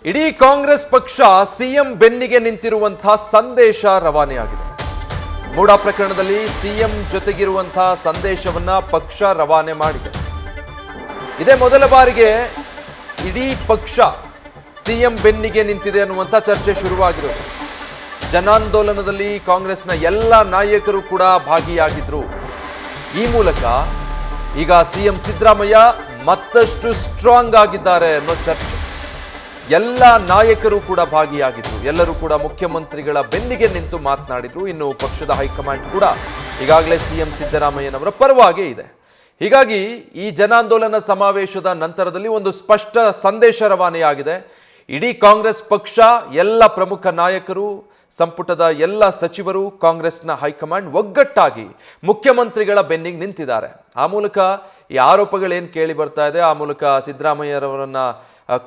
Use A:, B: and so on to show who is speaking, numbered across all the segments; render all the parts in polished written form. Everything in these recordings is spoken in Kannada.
A: ಇಡೀ ಕಾಂಗ್ರೆಸ್ ಪಕ್ಷ ಸಿಎಂ ಬೆನ್ನಿಗೆ ನಿಂತಿರುವಂತಹ ಸಂದೇಶ ರವಾನೆಯಾಗಿದೆ. ಮೂಡಾ ಪ್ರಕರಣದಲ್ಲಿ ಸಿಎಂ ಜೊತೆಗಿರುವಂತಹ ಸಂದೇಶವನ್ನ ಪಕ್ಷ ರವಾನೆ ಮಾಡಿದೆ. ಇದೇ ಮೊದಲ ಬಾರಿಗೆ ಇಡೀ ಪಕ್ಷ ಸಿಎಂ ಬೆನ್ನಿಗೆ ನಿಂತಿದೆ ಅನ್ನುವಂಥ ಚರ್ಚೆ ಶುರುವಾಗಿರೋದು. ಜನಾಂದೋಲನದಲ್ಲಿ ಕಾಂಗ್ರೆಸ್ನ ಎಲ್ಲ ನಾಯಕರು ಕೂಡ ಭಾಗಿಯಾಗಿದ್ರು. ಈ ಮೂಲಕ ಈಗ ಸಿಎಂ ಸಿದ್ದರಾಮಯ್ಯ ಮತ್ತಷ್ಟು ಸ್ಟ್ರಾಂಗ್ ಆಗಿದ್ದಾರೆ ಅನ್ನೋ ಚರ್ಚೆ. ಎಲ್ಲ ನಾಯಕರು ಕೂಡ ಭಾಗಿಯಾಗಿದ್ರು. ಎಲ್ಲರೂ ಕೂಡ ಮುಖ್ಯಮಂತ್ರಿಗಳ ಬೆನ್ನಿಗೆ ನಿಂತು ಮಾತನಾಡಿದ್ರು. ಇನ್ನು ಪಕ್ಷದ ಹೈಕಮಾಂಡ್ ಕೂಡ ಈಗಾಗಲೇ ಸಿಎಂ ಸಿದ್ದರಾಮಯ್ಯನವರ ಪರವಾಗೇ ಇದೆ. ಹೀಗಾಗಿ ಈ ಜನಾಂದೋಲನ ಸಮಾವೇಶದ ನಂತರದಲ್ಲಿ ಒಂದು ಸ್ಪಷ್ಟ ಸಂದೇಶ ರವಾನೆಯಾಗಿದೆ. ಇಡೀ ಕಾಂಗ್ರೆಸ್ ಪಕ್ಷ, ಎಲ್ಲ ಪ್ರಮುಖ ನಾಯಕರು, ಸಂಪುಟದ ಎಲ್ಲ ಸಚಿವರು, ಕಾಂಗ್ರೆಸ್ನ ಹೈಕಮಾಂಡ್ ಒಗ್ಗಟ್ಟಾಗಿ ಮುಖ್ಯಮಂತ್ರಿಗಳ ಬೆನ್ನಿಗೆ ನಿಂತಿದ್ದಾರೆ. ಆ ಮೂಲಕ ಈ ಆರೋಪಗಳೇನು ಕೇಳಿ ಬರ್ತಾ ಇದೆ, ಆ ಮೂಲಕ ಸಿದ್ದರಾಮಯ್ಯರವರನ್ನ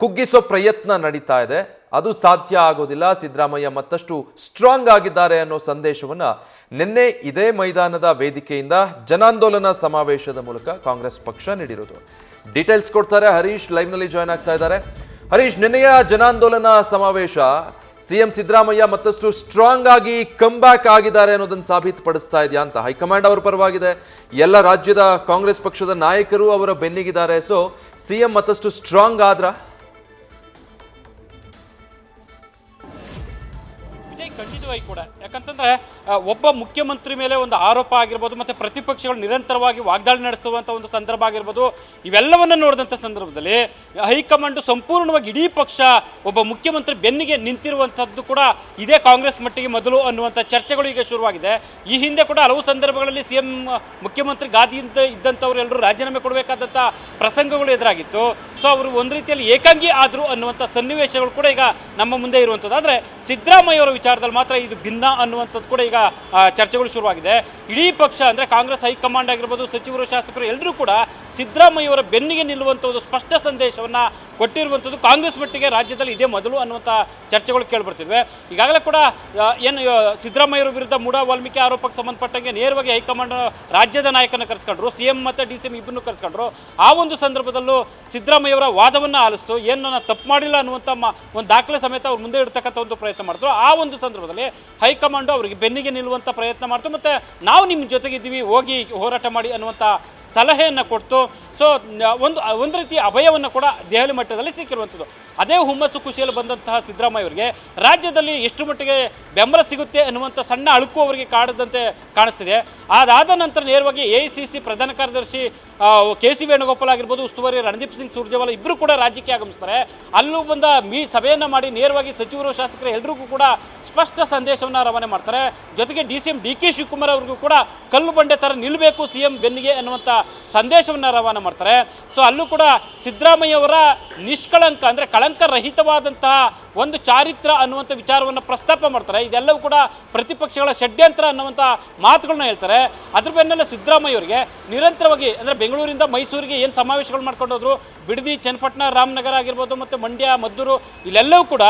A: ಕುಗ್ಗಿಸೋ ಪ್ರಯತ್ನ ನಡೀತಾ ಇದೆ. ಅದು ಸಾಧ್ಯ ಆಗೋದಿಲ್ಲ. ಸಿದ್ದರಾಮಯ್ಯ ಮತ್ತಷ್ಟು ಸ್ಟ್ರಾಂಗ್ ಆಗಿದ್ದಾರೆ ಅನ್ನೋ ಸಂದೇಶವನ್ನ ನಿನ್ನೆ ಇದೇ ಮೈದಾನದ ವೇದಿಕೆಯಿಂದ ಜನಾಂದೋಲನ ಸಮಾವೇಶದ ಮೂಲಕ ಕಾಂಗ್ರೆಸ್ ಪಕ್ಷ ನೀಡಿರೋದು. ಡೀಟೇಲ್ಸ್ ಕೊಡ್ತಾರೆ ಹರೀಶ್, ಲೈವ್ನಲ್ಲಿ ಜಾಯ್ನ್ ಆಗ್ತಾ ಇದ್ದಾರೆ. ಹರೀಶ್, ನಿನ್ನೆಯ ಜನಾಂದೋಲನ ಸಮಾವೇಶ ಸಿಎಂ ಸಿದ್ದರಾಮಯ್ಯ ಮತ್ತಷ್ಟು ಸ್ಟ್ರಾಂಗ್ ಆಗಿ ಕಮ್ ಬ್ಯಾಕ್ ಆಗಿದ್ದಾರೆ ಅನ್ನೋದನ್ನು ಸಾಬೀತುಪಡಿಸ್ತಾ ಇದೆಯಾ ಅಂತ? ಹೈಕಮಾಂಡ್ ಅವರ ಪರವಾಗಿದೆ, ಎಲ್ಲ ರಾಜ್ಯದ ಕಾಂಗ್ರೆಸ್ ಪಕ್ಷದ ನಾಯಕರು ಅವರ ಬೆನ್ನಿಗಿದ್ದಾರೆ. ಸೊ ಸಿಎಂ ಮತ್ತಷ್ಟು ಸ್ಟ್ರಾಂಗ್ ಆದ್ರ?
B: ಖಂಡಿತವಾಗಿ ಕೂಡ. ಯಾಕಂತಂದ್ರೆ ಒಬ್ಬ ಮುಖ್ಯಮಂತ್ರಿ ಮೇಲೆ ಒಂದು ಆರೋಪ ಆಗಿರ್ಬೋದು, ಮತ್ತೆ ಪ್ರತಿಪಕ್ಷಗಳು ನಿರಂತರವಾಗಿ ವಾಗ್ದಾಳಿ ನಡೆಸುವಂತ ಒಂದು ಸಂದರ್ಭ ಆಗಿರ್ಬೋದು, ಇವೆಲ್ಲವನ್ನ ನೋಡಿದಂಥ ಸಂದರ್ಭದಲ್ಲಿ ಹೈಕಮಾಂಡ್ ಸಂಪೂರ್ಣವಾಗಿ ಇಡೀ ಪಕ್ಷ ಒಬ್ಬ ಮುಖ್ಯಮಂತ್ರಿ ಬೆನ್ನಿಗೆ ನಿಂತಿರುವಂಥದ್ದು ಕೂಡ ಇದೇ ಕಾಂಗ್ರೆಸ್ ಮಟ್ಟಿಗೆ ಮೊದಲು ಅನ್ನುವಂಥ ಚರ್ಚೆಗಳು ಈಗ ಶುರುವಾಗಿದೆ. ಈ ಹಿಂದೆ ಕೂಡ ಹಲವು ಸಂದರ್ಭಗಳಲ್ಲಿ ಸಿಎಂ ಮುಖ್ಯಮಂತ್ರಿ ಗಾದಿಯಿಂದ ಇದ್ದಂಥವ್ರು ಎಲ್ಲರೂ ರಾಜೀನಾಮೆ ಕೊಡಬೇಕಾದಂಥ ಪ್ರಸಂಗಗಳು ಎದುರಾಗಿತ್ತು. ಸೊ ಅವರು ಒಂದು ರೀತಿಯಲ್ಲಿ ಏಕಾಂಗಿ ಆದರು ಅನ್ನುವಂಥ ಸನ್ನಿವೇಶಗಳು ಕೂಡ ಈಗ ನಮ್ಮ ಮುಂದೆ ಇರುವಂಥದ್ದು. ಆದರೆ ಸಿದ್ದರಾಮಯ್ಯ ಅವರ ವಿಚಾರದಲ್ಲಿ ಮಾತ್ರ ಇದು ಭಿನ್ನ ಅನ್ನುವಂಥದ್ದು ಕೂಡ ಈಗ ಚರ್ಚೆಗಳು ಶುರುವಾಗಿದೆ. ಇಡೀ ಪಕ್ಷ ಅಂದರೆ ಕಾಂಗ್ರೆಸ್ ಹೈಕಮಾಂಡ್ ಆಗಿರ್ಬೋದು, ಸಚಿವರು, ಶಾಸಕರು ಎಲ್ಲರೂ ಕೂಡ ಸಿದ್ದರಾಮಯ್ಯ ಅವರ ಬೆನ್ನಿಗೆ ನಿಲ್ಲುವಂಥ ಒಂದು ಸ್ಪಷ್ಟ ಸಂದೇಶವನ್ನು ಕೊಟ್ಟಿರುವಂಥದ್ದು ಕಾಂಗ್ರೆಸ್ ಮಟ್ಟಿಗೆ ರಾಜ್ಯದಲ್ಲಿ ಇದೇ ಮೊದಲು ಅನ್ನುವಂಥ ಚರ್ಚೆಗಳು ಕೇಳಿಬರ್ತಿದ್ವೆ. ಈಗಾಗಲೇ ಕೂಡ ಏನು ಸಿದ್ದರಾಮಯ್ಯರ ವಿರುದ್ಧ ಮೂಡಾ ವಾಲ್ಮೀಕಿ ಆರೋಪಕ್ಕೆ ಸಂಬಂಧಪಟ್ಟಂಗೆ ನೇರವಾಗಿ ಹೈಕಮಾಂಡ್ ರಾಜ್ಯದ ನಾಯಕನ ಕರೆಸ್ಕೊಂಡ್ರು, ಸಿಎಂ ಮತ್ತು DCM ಇಬ್ಬರನ್ನು ಕರೆಸ್ಕೊಂಡ್ರು. ಆ ಒಂದು ಸಂದರ್ಭದಲ್ಲೂ ಸಿದ್ದರಾಮಯ್ಯವರ ವಾದವನ್ನು ಆಲಿಸ್ತು, ಏನು ನಾನು ತಪ್ಪು ಮಾಡಿಲ್ಲ ಅನ್ನುವಂಥ ಒಂದು ದಾಖಲೆ ಸಮೇತ ಅವ್ರು ಮುಂದೆ ಇಡ್ತಕ್ಕಂಥ ಒಂದು ಪ್ರಯತ್ನ ಮಾಡಿದ್ರು. ಆ ಒಂದು ಸಂದರ್ಭದಲ್ಲಿ ಹೈಕಮಾಂಡ್ ಅವರಿಗೆ ಬೆನ್ನಿಗೆ ನಿಲ್ಲುವಂಥ ಪ್ರಯತ್ನ ಮಾಡ್ತು, ಮತ್ತು ನಾವು ನಿಮ್ಮ ಜೊತೆಗಿದ್ದೀವಿ, ಹೋಗಿ ಹೋರಾಟ ಮಾಡಿ ಅನ್ನುವಂಥ ಸಲಹೆಯನ್ನು ಕೊಡ್ತು. ಸೊ ಒಂದು ರೀತಿಯ ಅಭಯವನ್ನು ಕೂಡ ದೆಹಲಿ ಮಟ್ಟದಲ್ಲಿ ಸಿಕ್ಕಿರುವಂಥದ್ದು. ಅದೇ ಹುಮ್ಮಸ್ಸು ಖುಷಿಯಲ್ಲಿ ಬಂದಂತಹ ಸಿದ್ದರಾಮಯ್ಯ ಅವರಿಗೆ ರಾಜ್ಯದಲ್ಲಿ ಎಷ್ಟು ಮಟ್ಟಿಗೆ ಬೆಂಬಲ ಸಿಗುತ್ತೆ ಅನ್ನುವಂಥ ಸಣ್ಣ ಅಳುಕು ಅವರಿಗೆ ಕಾಡದಂತೆ ಕಾಣಿಸ್ತಿದೆ. ಅದಾದ ನಂತರ ನೇರವಾಗಿ AICC ಪ್ರಧಾನ ಕಾರ್ಯದರ್ಶಿ KC ವೇಣುಗೋಪಾಲ್ ಆಗಿರ್ಬೋದು, ಉಸ್ತುವಾರಿ ರಣದೀಪ್ ಸಿಂಗ್ ಸುರ್ಜೇವಾಲಾ ಇಬ್ಬರು ಕೂಡ ರಾಜ್ಯಕ್ಕೆ ಆಗಮಿಸ್ತಾರೆ. ಅಲ್ಲೂ ಬಂದ ಸಭೆಯನ್ನು ಮಾಡಿ ನೇರವಾಗಿ ಸಚಿವರು, ಶಾಸಕರು ಎಲ್ರಿಗೂ ಕೂಡ ಸ್ಪಷ್ಟ ಸಂದೇಶವನ್ನು ರವಾನೆ ಮಾಡ್ತಾರೆ. ಜೊತೆಗೆ DCM DK ಶಿವಕುಮಾರ್ ಅವ್ರಿಗೂ ಕೂಡ ಕಲ್ಲು ಬಂಡೆ ಥರ ನಿಲ್ಲಬೇಕು ಸಿಎಂ ಬೆನ್ನಿಗೆ ಅನ್ನುವಂಥ ಸಂದೇಶವನ್ನು ರವಾನೆ ಮಾಡ್ತಾರೆ. ಸೊ ಅಲ್ಲೂ ಕೂಡ ಸಿದ್ದರಾಮಯ್ಯ ಅವರ ನಿಷ್ಕಳಂಕ ಅಂದರೆ ಕಳಂಕರಹಿತವಾದಂತಹ ಒಂದು ಚಾರಿತ್ರ್ಯ ಅನ್ನುವಂಥ ವಿಚಾರವನ್ನು ಪ್ರಸ್ತಾಪ ಮಾಡ್ತಾರೆ. ಇದೆಲ್ಲವೂ ಕೂಡ ಪ್ರತಿಪಕ್ಷಗಳ ಷಡ್ಯಂತ್ರ ಅನ್ನುವಂಥ ಮಾತುಗಳನ್ನ ಹೇಳ್ತಾರೆ. ಅದ್ರ ಬೆನ್ನಲ್ಲೇ ಸಿದ್ದರಾಮಯ್ಯ ಅವರಿಗೆ ನಿರಂತರವಾಗಿ ಅಂದರೆ ಬೆಂಗಳೂರಿಂದ ಮೈಸೂರಿಗೆ ಏನು ಸಮಾವೇಶಗಳು ಮಾಡ್ಕೊಂಡು ಹೋದ್ರು, ಬಿಡದಿ, ಚನ್ನಪಟ್ಟಣ, ರಾಮನಗರ ಆಗಿರ್ಬೋದು, ಮತ್ತು ಮಂಡ್ಯ, ಮದ್ದೂರು, ಇಲ್ಲೆಲ್ಲವೂ ಕೂಡ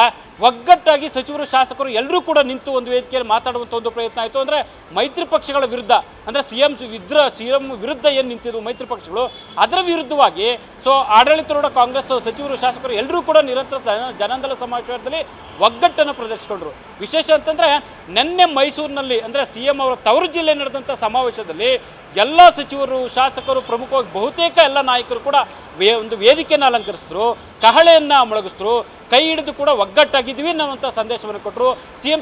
B: ಒಗ್ಗಟ್ಟಾಗಿ ಸಚಿವರು, ಶಾಸಕರು ಎಲ್ಲರೂ ಕೂಡ ನಿಂತು ಒಂದು ವೇದಿಕೆಯಲ್ಲಿ ಮಾತಾಡುವಂಥ ಒಂದು ಪ್ರಯತ್ನ ಆಯಿತು. ಅಂದರೆ ಮೈತ್ರಿ ಪಕ್ಷಗಳ ವಿರುದ್ಧ, ಅಂದರೆ ಸಿಎಂ ವಿರುದ್ಧ ಏನು ನಿಂತಿದ್ದು ಮೈತ್ರಿ ಪಕ್ಷಗಳು, ಅದರ ವಿರುದ್ಧವಾಗಿ ಸೊ ಆಡಳಿತಾರೂಢ ಕಾಂಗ್ರೆಸ್ ಸಚಿವರು, ಶಾಸಕರು ಎಲ್ಲರೂ ಕೂಡ ನಿರಂತರ ಜನಾಂದೋಲನ ಸಮಾವೇಶದಲ್ಲಿ ಒಗ್ಗಟ್ಟನ್ನು ಪ್ರದರ್ಶಿಸಿಕೊಂಡ್ರು. ವಿಶೇಷ ಅಂತಂದರೆ ನಿನ್ನೆ ಮೈಸೂರಿನಲ್ಲಿ ಅಂದರೆ ಸಿಎಂ ಅವರ ತವರು ಜಿಲ್ಲೆ ನಡೆದಂಥ ಸಮಾವೇಶದಲ್ಲಿ ಎಲ್ಲ ಸಚಿವರು, ಶಾಸಕರು, ಪ್ರಮುಖವಾಗಿ ಬಹುತೇಕ ಎಲ್ಲ ನಾಯಕರು ಕೂಡ ಒಂದು ವೇದಿಕೆಯನ್ನು ಅಲಂಕರಿಸಿದ್ರು, ಕಹಳೆಯನ್ನು ಮೊಳಗಿಸಿದ್ರು, ಕೈ ಹಿಡಿದು ಕೂಡ ಒಗ್ಗಟ್ಟಾಗಿದ್ದೀವಿ ಅನ್ನುವಂಥ ಸಂದೇಶವನ್ನು ಕೊಟ್ಟರು. ಸಿಎಂ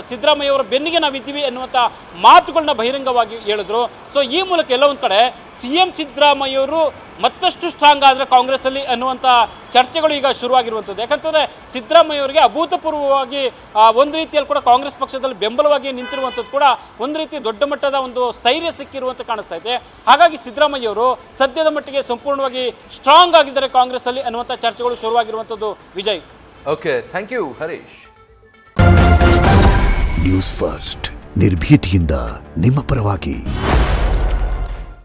B: ಸಿದ್ದರಾಮಯ್ಯ ಅವರ ಬೆನ್ನಿಗೆ ನಾವಿದ್ದೀವಿ ಅನ್ನುವಂಥ ಮಾತುಗಳನ್ನ ಬಹಿರಂಗವಾಗಿ ಹೇಳಿದ್ರು. ಸೊ ಈ ಮೂಲಕ ಎಲ್ಲ ಒಂದು ಕಡೆ ಸಿಎಂ ಸಿದ್ದರಾಮಯ್ಯವರು ಮತ್ತಷ್ಟು ಸ್ಟ್ರಾಂಗ್ ಆದರೆ ಕಾಂಗ್ರೆಸ್ಸಲ್ಲಿ ಅನ್ನುವಂಥ ಚರ್ಚೆಗಳು ಈಗ ಶುರುವಾಗಿರುವಂಥದ್ದು. ಯಾಕಂತಂದರೆ ಸಿದ್ದರಾಮಯ್ಯ ಅವರಿಗೆ ಅಭೂತಪೂರ್ವವಾಗಿ ಒಂದು ರೀತಿಯಲ್ಲಿ ಕೂಡ ಕಾಂಗ್ರೆಸ್ ಪಕ್ಷದಲ್ಲಿ ಬೆಂಬಲವಾಗಿ ನಿಂತಿರುವಂಥದ್ದು ಕೂಡ ಒಂದು ರೀತಿ ದೊಡ್ಡ ಮಟ್ಟದ ಒಂದು ಸ್ಥೈರ್ಯ ಸಿಕ್ಕಿರುವಂಥ ಕಾಣಿಸ್ತಾ ಇದೆ. ಹಾಗಾಗಿ ಸಿದ್ದರಾಮಯ್ಯ ಅವರು ಸದ್ಯದ ಮಟ್ಟಿಗೆ ಸಂಪೂರ್ಣವಾಗಿ ಸ್ಟ್ರಾಂಗ್ ಆಗಿದ್ದಾರೆ ಕಾಂಗ್ರೆಸ್ಸಲ್ಲಿ ಅನ್ನುವಂಥ ಚರ್ಚೆಗಳು ಶುರುವಾಗಿರುವಂಥದ್ದು. Vijay,
A: okay, thank you Harish.
C: News first ನಿರ್ಭೀತಿಯಿಂದ ನಿಮ್ಮ ಪರವಾಗಿ.